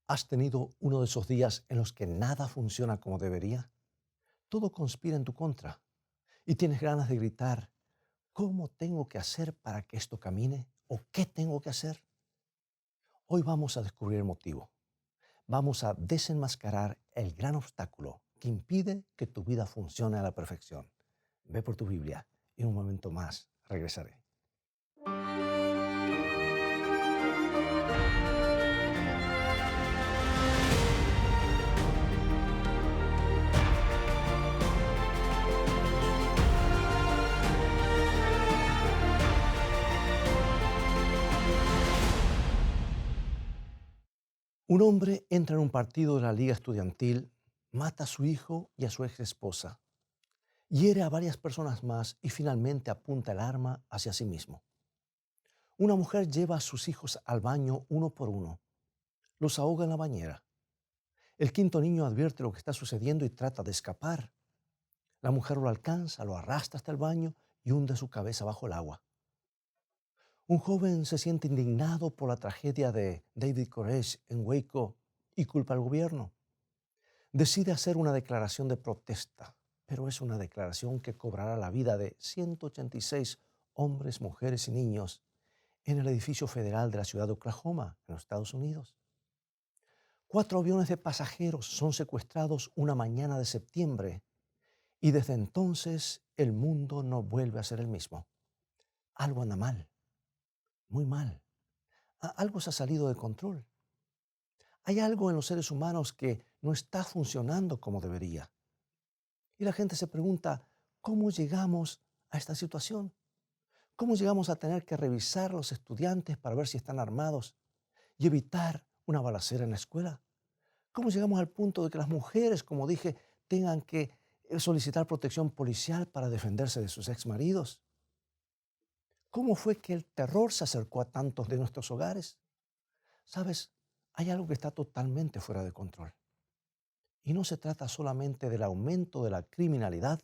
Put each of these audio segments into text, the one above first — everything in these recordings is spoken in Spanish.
¿Has tenido uno de esos días en los que nada funciona como debería? Todo conspira en tu contra y tienes ganas de gritar, ¿cómo tengo que hacer para que esto camine? ¿O qué tengo que hacer? Hoy vamos a descubrir el motivo. Vamos a desenmascarar el gran obstáculo que impide que tu vida funcione a la perfección. Ve por tu Biblia y en un momento más regresaré. Un hombre entra en un partido de la liga estudiantil, mata a su hijo y a su ex esposa, hiere a varias personas más y finalmente apunta el arma hacia sí mismo. Una mujer lleva a sus hijos al baño uno por uno. Los ahoga en la bañera. El quinto niño advierte lo que está sucediendo y trata de escapar. La mujer lo alcanza, lo arrastra hasta el baño y hunde su cabeza bajo el agua. Un joven se siente indignado por la tragedia de David Koresh en Waco y culpa al gobierno. Decide hacer una declaración de protesta, pero es una declaración que cobrará la vida de 186 hombres, mujeres y niños en el edificio federal de la ciudad de Oklahoma, en los Estados Unidos. 4 aviones de pasajeros son secuestrados una mañana de septiembre y desde entonces el mundo no vuelve a ser el mismo. Algo anda mal, muy mal. Algo se ha salido de control. Hay algo en los seres humanos que no está funcionando como debería. Y la gente se pregunta, ¿cómo llegamos a esta situación? ¿Cómo llegamos a tener que revisar a los estudiantes para ver si están armados y evitar una balacera en la escuela? ¿Cómo llegamos al punto de que las mujeres, como dije, tengan que solicitar protección policial para defenderse de sus exmaridos? ¿Cómo fue que el terror se acercó a tantos de nuestros hogares? ¿Sabes? Hay algo que está totalmente fuera de control. Y no se trata solamente del aumento de la criminalidad,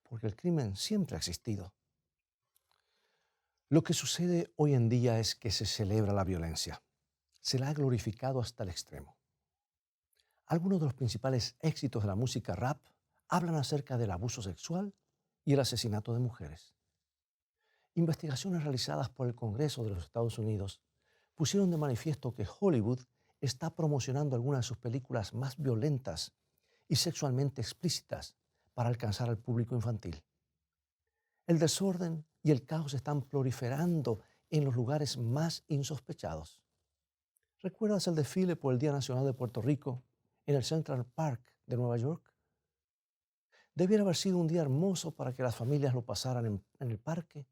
porque el crimen siempre ha existido. Lo que sucede hoy en día es que se celebra la violencia. Se la ha glorificado hasta el extremo. Algunos de los principales éxitos de la música rap hablan acerca del abuso sexual y el asesinato de mujeres. Investigaciones realizadas por el Congreso de los Estados Unidos pusieron de manifiesto que Hollywood está promocionando algunas de sus películas más violentas y sexualmente explícitas para alcanzar al público infantil. El desorden y el caos están proliferando en los lugares más insospechados. ¿Recuerdas el desfile por el Día Nacional de Puerto Rico en el Central Park de Nueva York? Debiera haber sido un día hermoso para que las familias lo pasaran en el parque,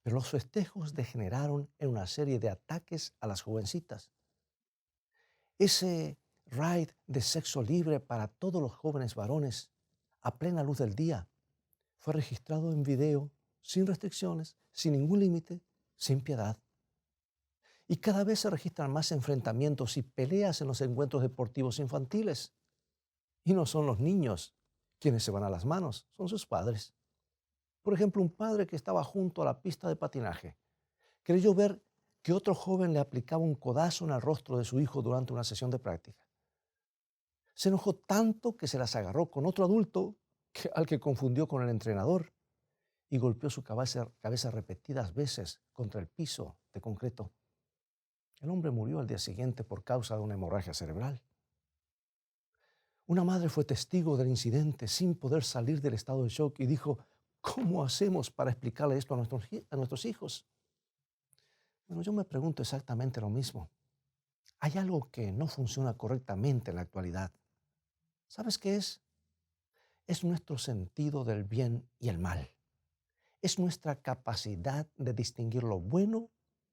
pero los festejos degeneraron en una serie de ataques a las jovencitas. Ese ride de sexo libre para todos los jóvenes varones a plena luz del día fue registrado en video, sin restricciones, sin ningún límite, sin piedad. Y cada vez se registran más enfrentamientos y peleas en los encuentros deportivos infantiles. Y no son los niños quienes se van a las manos, son sus padres. Por ejemplo, un padre que estaba junto a la pista de patinaje creyó ver que otro joven le aplicaba un codazo en el rostro de su hijo durante una sesión de práctica. Se enojó tanto que se las agarró con otro adulto al que confundió con el entrenador y golpeó su cabeza repetidas veces contra el piso de concreto. El hombre murió al día siguiente por causa de una hemorragia cerebral. Una madre fue testigo del incidente sin poder salir del estado de shock y dijo, ¿cómo hacemos para explicarle esto a nuestros hijos? Bueno, yo me pregunto exactamente lo mismo. Hay algo que no funciona correctamente en la actualidad. ¿Sabes qué es? Es nuestro sentido del bien y el mal. Es nuestra capacidad de distinguir lo bueno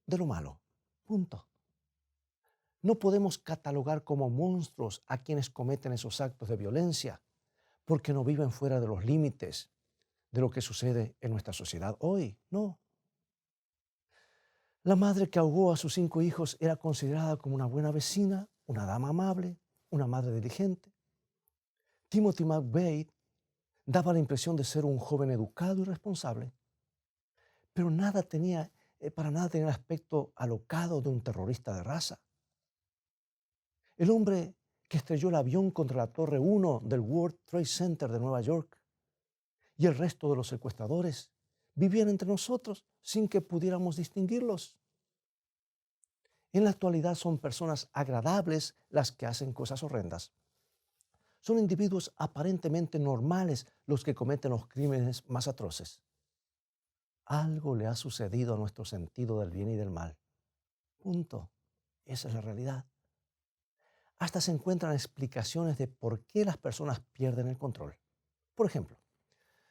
de lo malo. Punto. No podemos catalogar como monstruos a quienes cometen esos actos de violencia porque no viven fuera de los límites de lo que sucede en nuestra sociedad hoy. No. La madre que ahogó a sus 5 hijos era considerada como una buena vecina, una dama amable, una madre diligente. Timothy McVeigh daba la impresión de ser un joven educado y responsable, pero para nada tenía el aspecto alocado de un terrorista de raza. El hombre que estrelló el avión contra la Torre 1 del World Trade Center de Nueva York y el resto de los secuestradores vivían entre nosotros sin que pudiéramos distinguirlos. En la actualidad son personas agradables las que hacen cosas horrendas. Son individuos aparentemente normales los que cometen los crímenes más atroces. Algo le ha sucedido a nuestro sentido del bien y del mal. Punto. Esa es la realidad. Hasta se encuentran explicaciones de por qué las personas pierden el control. Por ejemplo,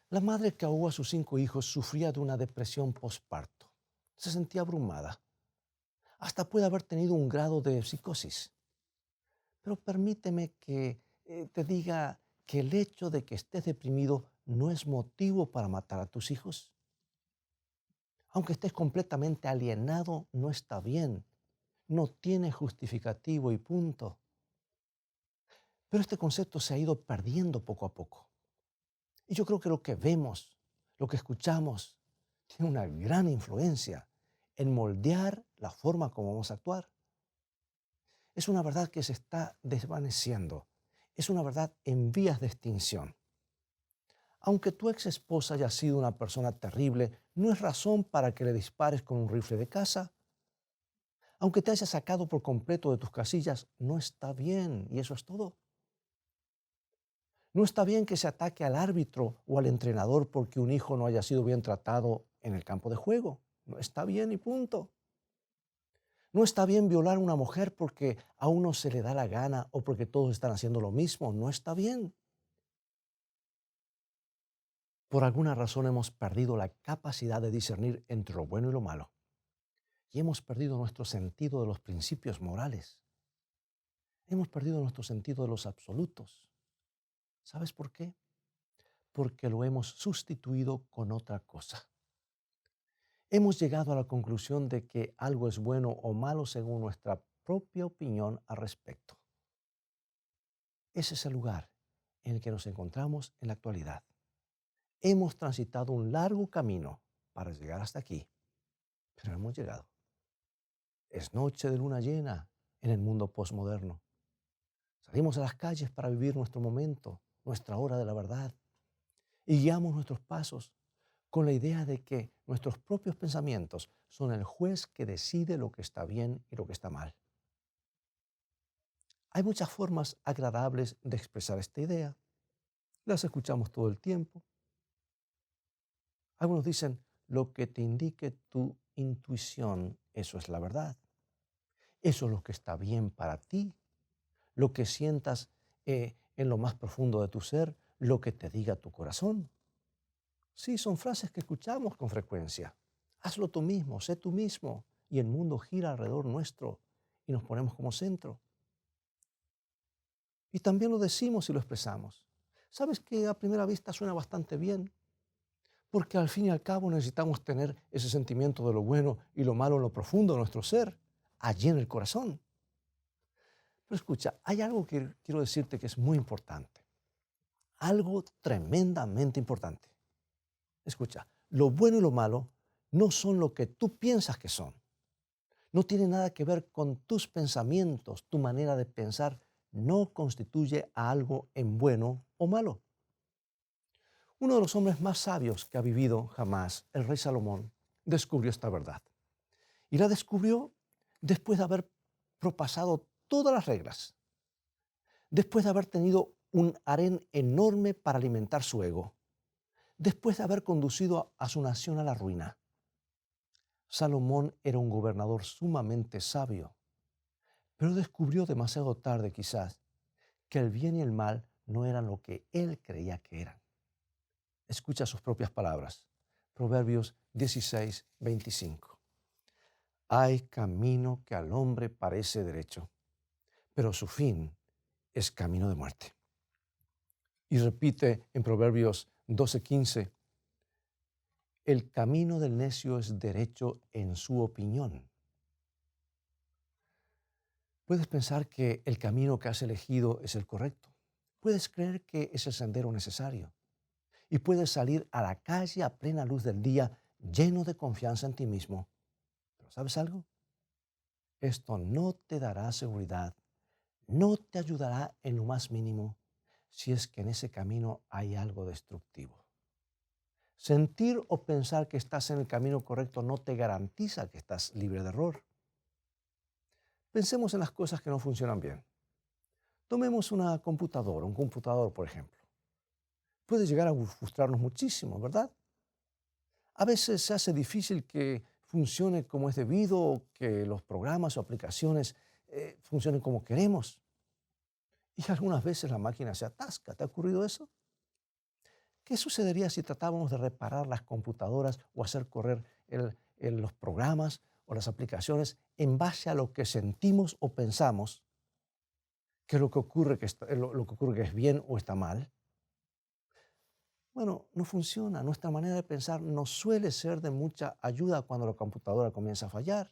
la madre que ahogó a sus 5 hijos sufría de una depresión postparto. Se sentía abrumada. Hasta puede haber tenido un grado de psicosis. Pero permíteme que te diga que el hecho de que estés deprimido no es motivo para matar a tus hijos. Aunque estés completamente alienado, no está bien. No tiene justificativo y punto. Pero este concepto se ha ido perdiendo poco a poco. Y yo creo que lo que vemos, lo que escuchamos, tiene una gran influencia en moldear la forma como vamos a actuar. Es una verdad que se está desvaneciendo. Es una verdad en vías de extinción. Aunque tu ex esposa haya sido una persona terrible, no es razón para que le dispares con un rifle de caza. Aunque te haya sacado por completo de tus casillas, no está bien, y eso es todo. No está bien que se ataque al árbitro o al entrenador porque un hijo no haya sido bien tratado en el campo de juego. No está bien y punto. No está bien violar a una mujer porque a uno se le da la gana o porque todos están haciendo lo mismo. No está bien. Por alguna razón hemos perdido la capacidad de discernir entre lo bueno y lo malo. Y hemos perdido nuestro sentido de los principios morales. Hemos perdido nuestro sentido de los absolutos. ¿Sabes por qué? Porque lo hemos sustituido con otra cosa. Hemos llegado a la conclusión de que algo es bueno o malo según nuestra propia opinión al respecto. Ese es el lugar en el que nos encontramos en la actualidad. Hemos transitado un largo camino para llegar hasta aquí, pero hemos llegado. Es noche de luna llena en el mundo posmoderno. Salimos a las calles para vivir nuestro momento, nuestra hora de la verdad, y guiamos nuestros pasos con la idea de que nuestros propios pensamientos son el juez que decide lo que está bien y lo que está mal. Hay muchas formas agradables de expresar esta idea. Las escuchamos todo el tiempo. Algunos dicen, lo que te indique tu intuición, eso es la verdad. Eso es lo que está bien para ti. Lo que sientas en lo más profundo de tu ser, lo que te diga tu corazón. Sí, son frases que escuchamos con frecuencia. Hazlo tú mismo, sé tú mismo, y el mundo gira alrededor nuestro y nos ponemos como centro. Y también lo decimos y lo expresamos. ¿Sabes que a primera vista suena bastante bien? Porque al fin y al cabo necesitamos tener ese sentimiento de lo bueno y lo malo en lo profundo de nuestro ser, allí en el corazón. Pero escucha, hay algo que quiero decirte que es muy importante. Algo tremendamente importante. Escucha, lo bueno y lo malo no son lo que tú piensas que son. No tiene nada que ver con tus pensamientos. Tu manera de pensar no constituye a algo en bueno o malo. Uno de los hombres más sabios que ha vivido jamás, el rey Salomón, descubrió esta verdad. Y la descubrió después de haber propasado todas las reglas, después de haber tenido un harén enorme para alimentar su ego, después de haber conducido a su nación a la ruina. Salomón era un gobernador sumamente sabio, pero descubrió demasiado tarde quizás que el bien y el mal no eran lo que él creía que eran. Escucha sus propias palabras. Proverbios 16, 25. Hay camino que al hombre parece derecho, pero su fin es camino de muerte. Y repite en Proverbios 12:15, el camino del necio es derecho en su opinión. Puedes pensar que el camino que has elegido es el correcto. Puedes creer que es el sendero necesario. Y puedes salir a la calle a plena luz del día lleno de confianza en ti mismo. Pero ¿sabes algo? Esto no te dará seguridad no te ayudará en lo más mínimo si es que en ese camino hay algo destructivo. Sentir o pensar que estás en el camino correcto no te garantiza que estás libre de error. Pensemos en las cosas que no funcionan bien. Tomemos una computadora, un computador, por ejemplo. Puede llegar a frustrarnos muchísimo, ¿verdad? A veces se hace difícil que funcione como es debido o que los programas o aplicaciones funcionen como queremos. Y algunas veces la máquina se atasca. ¿Te ha ocurrido eso? ¿Qué sucedería si tratábamos de reparar las computadoras o hacer correr los programas o las aplicaciones en base a lo que sentimos o pensamos que es lo que ocurre lo que ocurre que es bien o está mal? Bueno, no funciona. Nuestra manera de pensar no suele ser de mucha ayuda cuando la computadora comienza a fallar.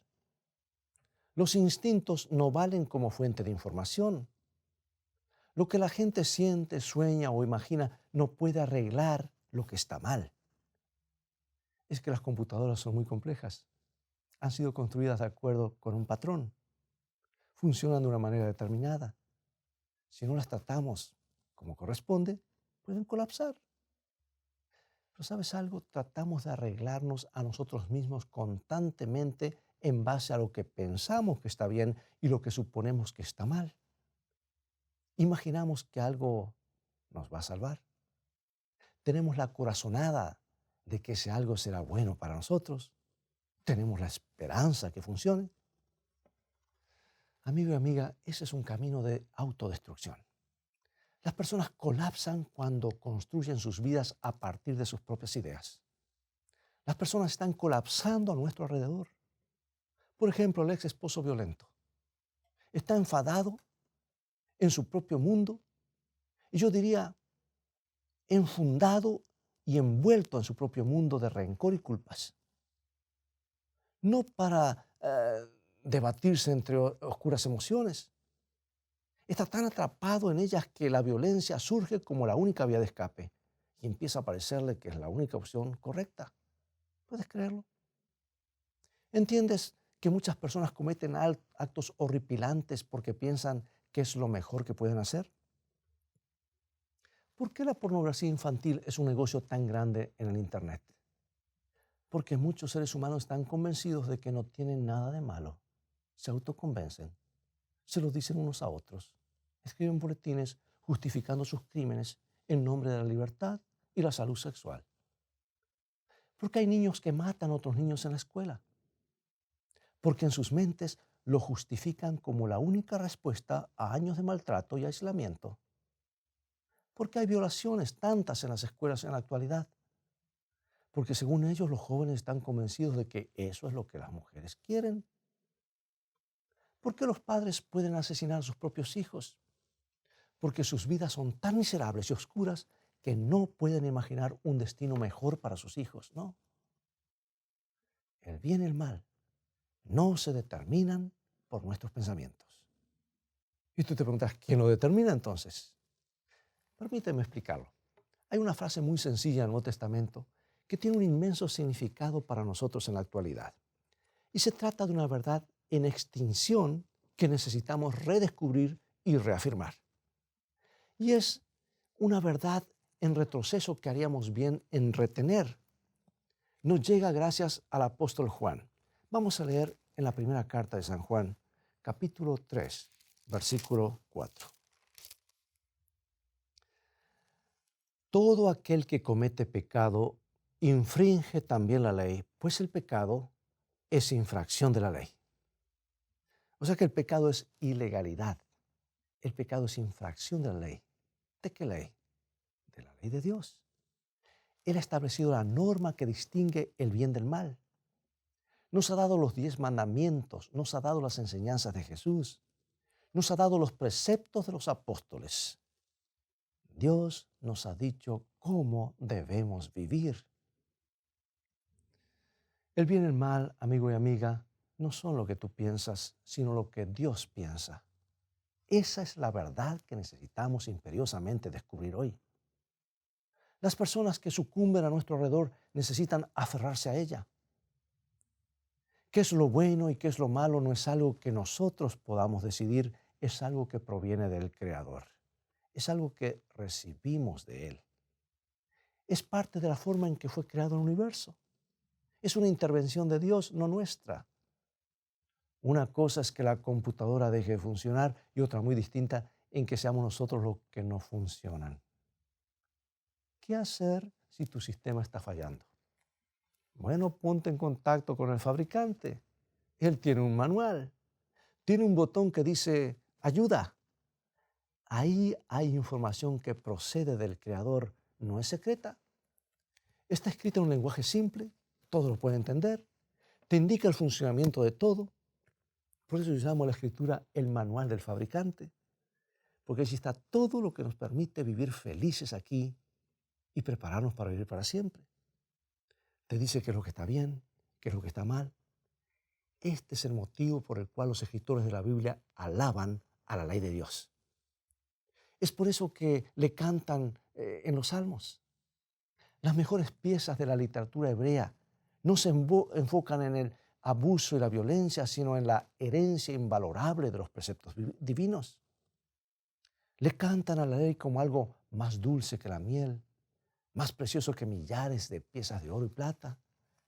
Los instintos no valen como fuente de información. Lo que la gente siente, sueña o imagina no puede arreglar lo que está mal. Es que las computadoras son muy complejas. Han sido construidas de acuerdo con un patrón. Funcionan de una manera determinada. Si no las tratamos como corresponde, pueden colapsar. Pero ¿sabes algo? Tratamos de arreglarnos a nosotros mismos constantemente en base a lo que pensamos que está bien y lo que suponemos que está mal. Imaginamos que algo nos va a salvar. Tenemos la corazonada de que ese algo será bueno para nosotros. Tenemos la esperanza que funcione. Amigo y amiga, ese es un camino de autodestrucción. Las personas colapsan cuando construyen sus vidas a partir de sus propias ideas. Las personas están colapsando a nuestro alrededor. Por ejemplo, el ex esposo violento está enfadado en su propio mundo y yo diría enfundado y envuelto en su propio mundo de rencor y culpas. No para debatirse entre oscuras emociones. Está tan atrapado en ellas que la violencia surge como la única vía de escape y empieza a parecerle que es la única opción correcta. ¿Puedes creerlo? ¿Entiendes que muchas personas cometen actos horripilantes porque piensan que es lo mejor que pueden hacer? ¿Por qué la pornografía infantil es un negocio tan grande en el Internet? Porque muchos seres humanos están convencidos de que no tienen nada de malo. Se autoconvencen, se lo dicen unos a otros, escriben boletines justificando sus crímenes en nombre de la libertad y la salud sexual. Porque hay niños que matan a otros niños en la escuela. Porque en sus mentes lo justifican como la única respuesta a años de maltrato y aislamiento. Porque hay violaciones tantas en las escuelas en la actualidad. Porque según ellos los jóvenes están convencidos de que eso es lo que las mujeres quieren. ¿Por qué los padres pueden asesinar a sus propios hijos? Porque sus vidas son tan miserables y oscuras que no pueden imaginar un destino mejor para sus hijos, ¿no? El bien y el mal no se determinan por nuestros pensamientos. Y tú te preguntas, ¿quién lo determina entonces? Permíteme explicarlo. Hay una frase muy sencilla en el Nuevo Testamento que tiene un inmenso significado para nosotros en la actualidad. Y se trata de una verdad en extinción que necesitamos redescubrir y reafirmar. Y es una verdad en retroceso que haríamos bien en retener. Nos llega gracias al apóstol Juan. Vamos a leer en la primera carta de San Juan, capítulo 3, versículo 4. Todo aquel que comete pecado infringe también la ley, pues el pecado es infracción de la ley. O sea que el pecado es ilegalidad. El pecado es infracción de la ley. ¿De qué ley? De la ley de Dios. Él ha establecido la norma que distingue el bien del mal. Nos ha dado los 10 mandamientos, nos ha dado las enseñanzas de Jesús, nos ha dado los preceptos de los apóstoles. Dios nos ha dicho cómo debemos vivir. El bien y el mal, amigo y amiga, no son lo que tú piensas, sino lo que Dios piensa. Esa es la verdad que necesitamos imperiosamente descubrir hoy. Las personas que sucumben a nuestro alrededor necesitan aferrarse a ella. ¿Qué es lo bueno y qué es lo malo? No es algo que nosotros podamos decidir, es algo que proviene del Creador. Es algo que recibimos de Él. Es parte de la forma en que fue creado el universo. Es una intervención de Dios, no nuestra. Una cosa es que la computadora deje de funcionar y otra muy distinta en que seamos nosotros los que no funcionan. ¿Qué hacer si tu sistema está fallando? Bueno, ponte en contacto con el fabricante. Él tiene un manual, tiene un botón que dice ayuda. Ahí hay información que procede del Creador, no es secreta. Está escrita en un lenguaje simple, todo lo puede entender, te indica el funcionamiento de todo. Por eso usamos la escritura el manual del fabricante, porque allí está todo lo que nos permite vivir felices aquí y prepararnos para vivir para siempre. Te dice qué es lo que está bien, qué es lo que está mal. Este es el motivo por el cual los escritores de la Biblia alaban a la ley de Dios. Es por eso que le cantan en los salmos. Las mejores piezas de la literatura hebrea no se enfocan en el abuso y la violencia, sino en la herencia invalorable de los preceptos divinos. Le cantan a la ley como algo más dulce que la miel, más precioso que millares de piezas de oro y plata.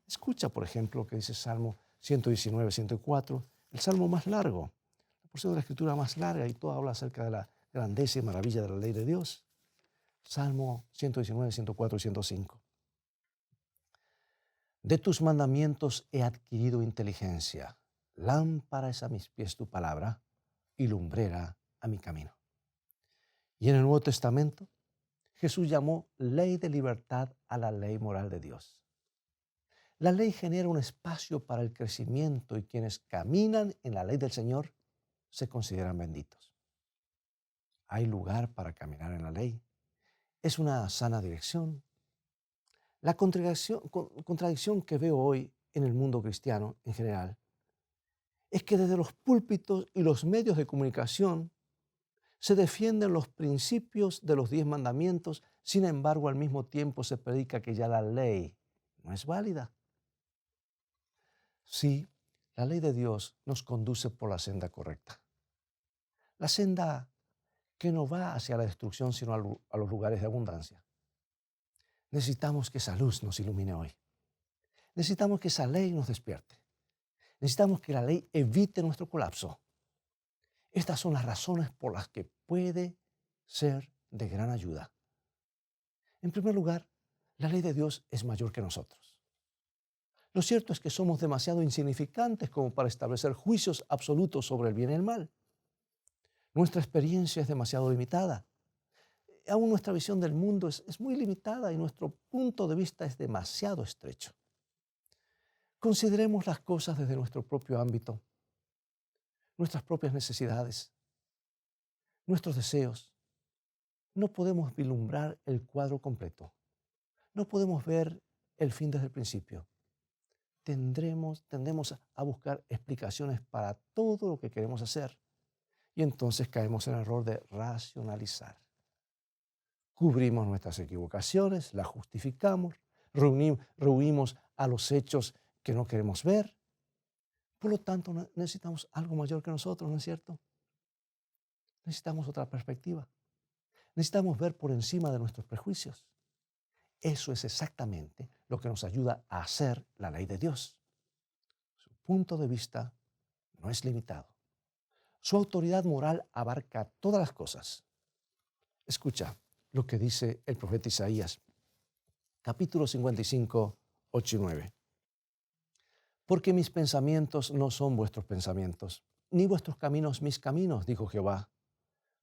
Escucha, por ejemplo, lo que dice Salmo 119, 104, el salmo más largo, la porción de la escritura más larga, y todo habla acerca de la grandeza y maravilla de la ley de Dios. Salmo 119, 104 y 105. De tus mandamientos he adquirido inteligencia. Lámpara es a mis pies tu palabra y lumbrera a mi camino. Y en el Nuevo Testamento, Jesús llamó ley de libertad a la ley moral de Dios. La ley genera un espacio para el crecimiento y quienes caminan en la ley del Señor se consideran benditos. Hay lugar para caminar en la ley. Es una sana dirección. La contradicción que veo hoy en el mundo cristiano en general es que desde los púlpitos y los medios de comunicación se defienden los principios de los 10 mandamientos, sin embargo al mismo tiempo se predica que ya la ley no es válida. Sí, la ley de Dios nos conduce por la senda correcta. La senda que no va hacia la destrucción, sino a los lugares de abundancia. Necesitamos que esa luz nos ilumine hoy. Necesitamos que esa ley nos despierte. Necesitamos que la ley evite nuestro colapso. Estas son las razones por las que puede ser de gran ayuda. En primer lugar, la ley de Dios es mayor que nosotros. Lo cierto es que somos demasiado insignificantes como para establecer juicios absolutos sobre el bien y el mal. Nuestra experiencia es demasiado limitada. Aún nuestra visión del mundo es muy limitada y nuestro punto de vista es demasiado estrecho. Consideremos las cosas desde nuestro propio ámbito, nuestras propias necesidades, nuestros deseos. No podemos vislumbrar el cuadro completo. No podemos ver el fin desde el principio. Tendemos a buscar explicaciones para todo lo que queremos hacer y entonces caemos en el error de racionalizar. Cubrimos nuestras equivocaciones, las justificamos, rehuimos a los hechos que no queremos ver. Por lo tanto, necesitamos algo mayor que nosotros, ¿no es cierto? Necesitamos otra perspectiva. Necesitamos ver por encima de nuestros prejuicios. Eso es exactamente lo que nos ayuda a hacer la ley de Dios. Su punto de vista no es limitado. Su autoridad moral abarca todas las cosas. Escucha lo que dice el profeta Isaías, capítulo 55, 8 y 9. Porque mis pensamientos no son vuestros pensamientos, ni vuestros caminos mis caminos, dijo Jehová.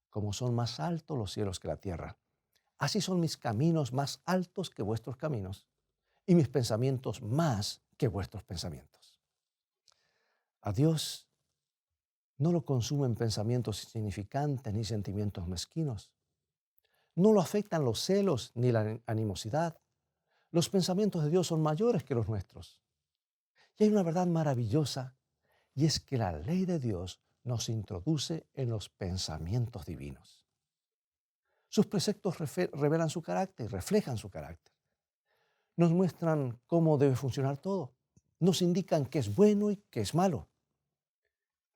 Como son más altos los cielos que la tierra, así son mis caminos más altos que vuestros caminos, y mis pensamientos más que vuestros pensamientos. A Dios no lo consumen pensamientos insignificantes ni sentimientos mezquinos. No lo afectan los celos ni la animosidad. Los pensamientos de Dios son mayores que los nuestros. Y hay una verdad maravillosa, y es que la ley de Dios nos introduce en los pensamientos divinos. Sus preceptos revelan su carácter, reflejan su carácter. Nos muestran cómo debe funcionar todo. Nos indican qué es bueno y qué es malo.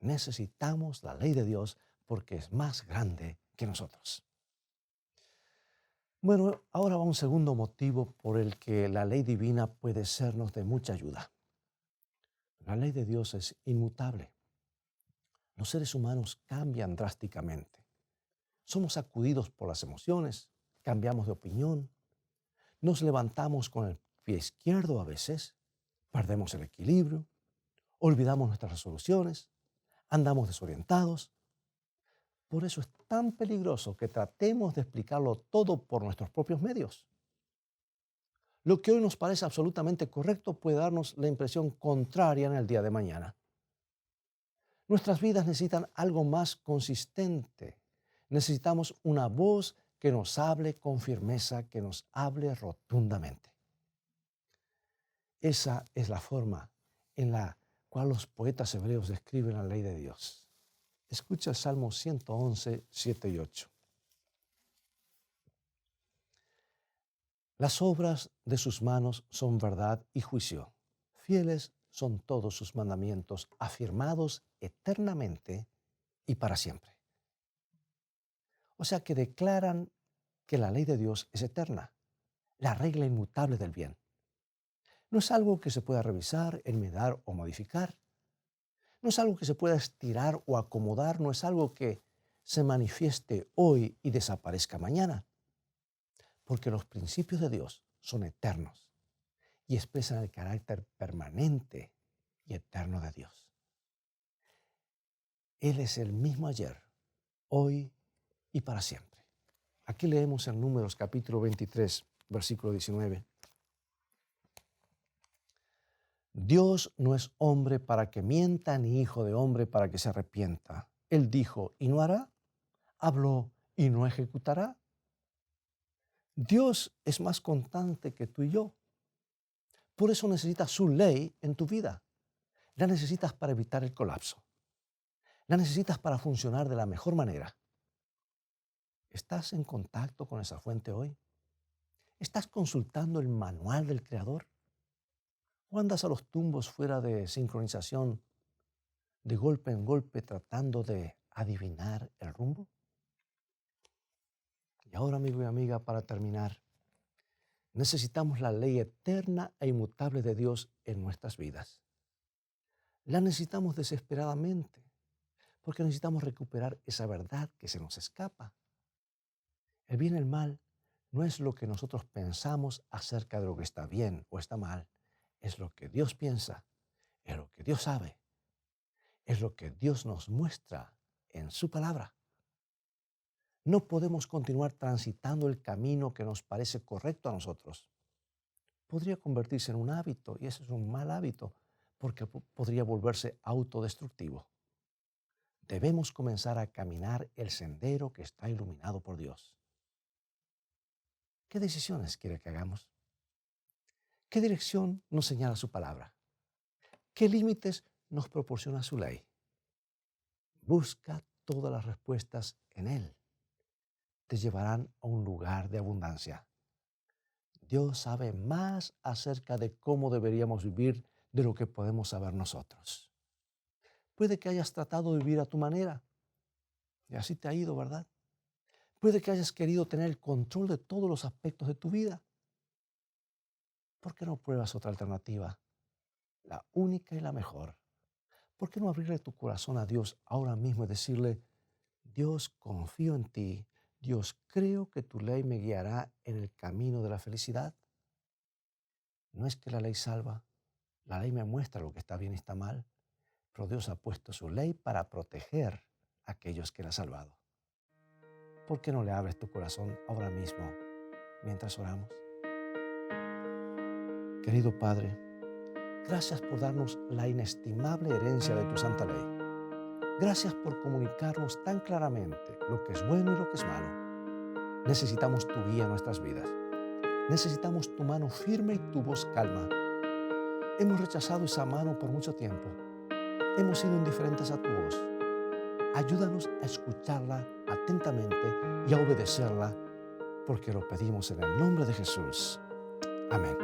Necesitamos la ley de Dios porque es más grande que nosotros. Bueno, ahora va un segundo motivo por el que la ley divina puede sernos de mucha ayuda. La ley de Dios es inmutable. Los seres humanos cambian drásticamente. Somos sacudidos por las emociones, cambiamos de opinión, nos levantamos con el pie izquierdo a veces, perdemos el equilibrio, olvidamos nuestras resoluciones, andamos desorientados. Por eso es tan peligroso que tratemos de explicarlo todo por nuestros propios medios. Lo que hoy nos parece absolutamente correcto puede darnos la impresión contraria en el día de mañana. Nuestras vidas necesitan algo más consistente. Necesitamos una voz que nos hable con firmeza, que nos hable rotundamente. Esa es la forma en la cual los poetas hebreos describen la ley de Dios. Escucha el Salmo 111, 7 y 8. Las obras de sus manos son verdad y juicio. Fieles son todos sus mandamientos, afirmados eternamente y para siempre. O sea que declaran que la ley de Dios es eterna, la regla inmutable del bien. No es algo que se pueda revisar, enmendar o modificar. No es algo que se pueda estirar o acomodar, no es algo que se manifieste hoy y desaparezca mañana. Porque los principios de Dios son eternos y expresan el carácter permanente y eterno de Dios. Él es el mismo ayer, hoy y para siempre. Aquí leemos en Números capítulo 23, versículo 19. Dios no es hombre para que mienta, ni hijo de hombre para que se arrepienta. Él dijo y no hará, habló y no ejecutará. Dios es más constante que tú y yo. Por eso necesitas su ley en tu vida. La necesitas para evitar el colapso. La necesitas para funcionar de la mejor manera. ¿Estás en contacto con esa fuente hoy? ¿Estás consultando el manual del Creador? ¿O andas a los tumbos fuera de sincronización, de golpe en golpe, tratando de adivinar el rumbo? Y ahora, amigo y amiga, para terminar, necesitamos la ley eterna e inmutable de Dios en nuestras vidas. La necesitamos desesperadamente, porque necesitamos recuperar esa verdad que se nos escapa. El bien y el mal no es lo que nosotros pensamos acerca de lo que está bien o está mal. Es lo que Dios piensa, es lo que Dios sabe, es lo que Dios nos muestra en su palabra. No podemos continuar transitando el camino que nos parece correcto a nosotros. Podría convertirse en un hábito y ese es un mal hábito porque podría volverse autodestructivo. Debemos comenzar a caminar el sendero que está iluminado por Dios. ¿Qué decisiones quiere que hagamos? ¿Qué dirección nos señala su palabra? ¿Qué límites nos proporciona su ley? Busca todas las respuestas en Él. Te llevarán a un lugar de abundancia. Dios sabe más acerca de cómo deberíamos vivir de lo que podemos saber nosotros. Puede que hayas tratado de vivir a tu manera y así te ha ido, ¿verdad? Puede que hayas querido tener el control de todos los aspectos de tu vida. ¿Por qué no pruebas otra alternativa? La única y la mejor. ¿Por qué no abrirle tu corazón a Dios ahora mismo y decirle, Dios, confío en ti, Dios, creo que tu ley me guiará en el camino de la felicidad? No es que la ley salva, la ley me muestra lo que está bien y está mal, pero Dios ha puesto su ley para proteger a aquellos que Él ha salvado. ¿Por qué no le abres tu corazón ahora mismo mientras oramos? Querido Padre, gracias por darnos la inestimable herencia de tu santa ley. Gracias por comunicarnos tan claramente lo que es bueno y lo que es malo. Necesitamos tu guía en nuestras vidas. Necesitamos tu mano firme y tu voz calma. Hemos rechazado esa mano por mucho tiempo. Hemos sido indiferentes a tu voz. Ayúdanos a escucharla atentamente y a obedecerla, porque lo pedimos en el nombre de Jesús. Amén.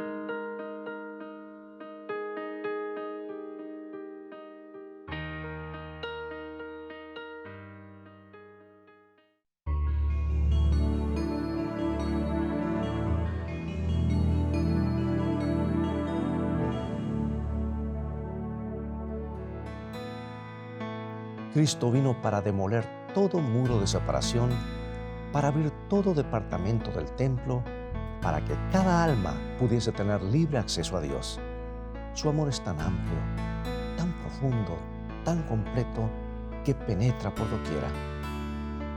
Cristo vino para demoler todo muro de separación, para abrir todo departamento del templo, para que cada alma pudiese tener libre acceso a Dios. Su amor es tan amplio, tan profundo, tan completo, que penetra por doquiera.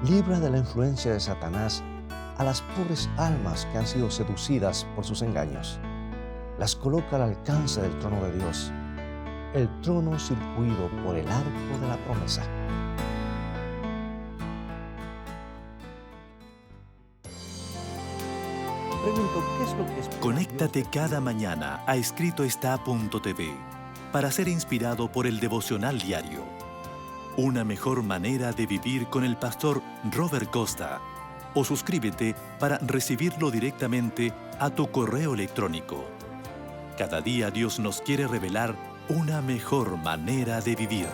Libra de la influencia de Satanás a las pobres almas que han sido seducidas por sus engaños. Las coloca al alcance del trono de Dios, el trono circuido por el arco de la promesa. Pregunto, ¿qué es lo que espera Conéctate Dios? cada mañana a escritoestá.tv para ser inspirado por el devocional diario. Una mejor manera de vivir con el pastor Robert Costa. O suscríbete para recibirlo directamente a tu correo electrónico. Cada día Dios nos quiere revelar una mejor manera de vivir.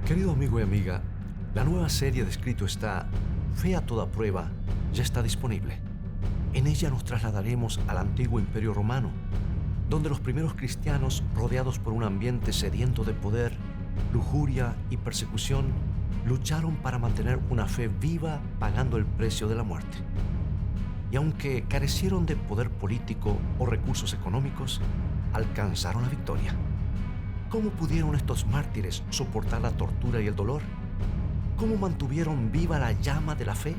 Querido amigo y amiga, la nueva serie de Escrito está, Fe a toda prueba, ya está disponible. En ella nos trasladaremos al antiguo Imperio Romano, donde los primeros cristianos, rodeados por un ambiente sediento de poder, lujuria y persecución, lucharon para mantener una fe viva pagando el precio de la muerte. Y aunque carecieron de poder político o recursos económicos, alcanzaron la victoria. ¿Cómo pudieron estos mártires soportar la tortura y el dolor? ¿Cómo mantuvieron viva la llama de la fe?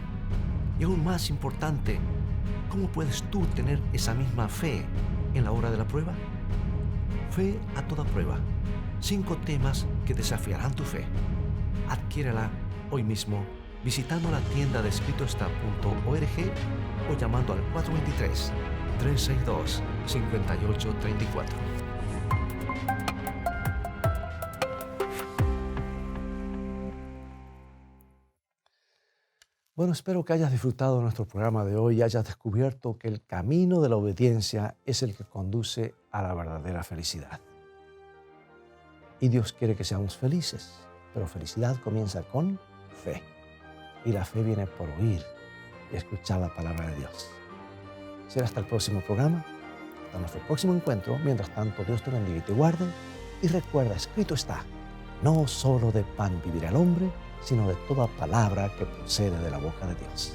Y aún más importante, ¿cómo puedes tú tener esa misma fe en la hora de la prueba? Fe a toda prueba. 5 temas que desafiarán tu fe. Adquiérela hoy mismo visitando la tienda de escritoestá.org o llamando al 423-362-5834. Bueno, espero que hayas disfrutado de nuestro programa de hoy y hayas descubierto que el camino de la obediencia es el que conduce a la verdadera felicidad. Y Dios quiere que seamos felices, pero felicidad comienza con fe. Y la fe viene por oír y escuchar la palabra de Dios. Será hasta el próximo programa, hasta nuestro próximo encuentro. Mientras tanto, Dios te bendiga y te guarde. Y recuerda, escrito está, no solo de pan vivirá el hombre, sino de toda palabra que procede de la boca de Dios.